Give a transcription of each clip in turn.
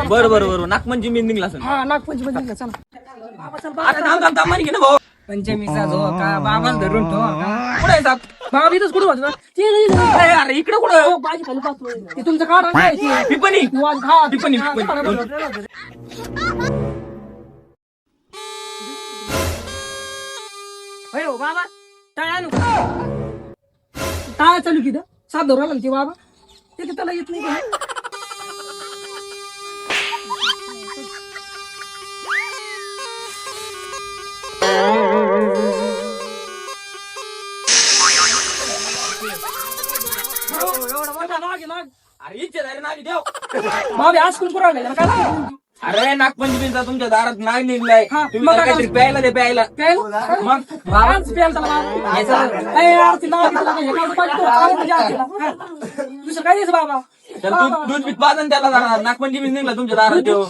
बरोबर नागपंचमी निघला असेल. हा नागपंचमी निघला. चला भाऊ पंचमीचा झोका बाबाला धरून ठेवा. कुठे येतात बाबा इथंच कुठं होतं अरे इकडे कुठं माझी खाली पाहतो ते तुमचं कार्ड आहे टिप्पणी हा टिप्पणी हो बाबा टाळा टाळा चालू की सात धरून लागते बाबा ते त्याला येत नाही का? अरे इच्छेदारी नाग देव. बाबा आज कुठं राहिलं काय अरे नागपंचमीचा तुमच्या दारात नाग निघलाय. हा, तुम्ही मग त्याला काय काहीतरी प्यायला दे प्यायला. मग बाबाच प्यायला दुसरं काय द्यायचं बाबा त्याला दूध पीत पाजन त्याला जरा. नागपंचमी निघला तुमच्या दारात देव.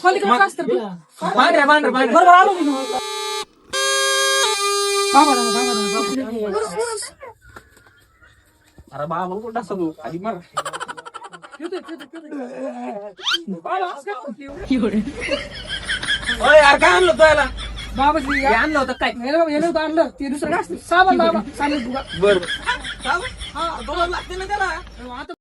बरोबर आलो मी बाबा अरे बाबा कुठं असतो तू आधी मर. यार काय आणलं तुला बाबाजी आणलं होतं काय बाबा आणलं ते दुसरं काय असतं साबण बाबा चालेल तुला बरं लागते ना त्याला. आता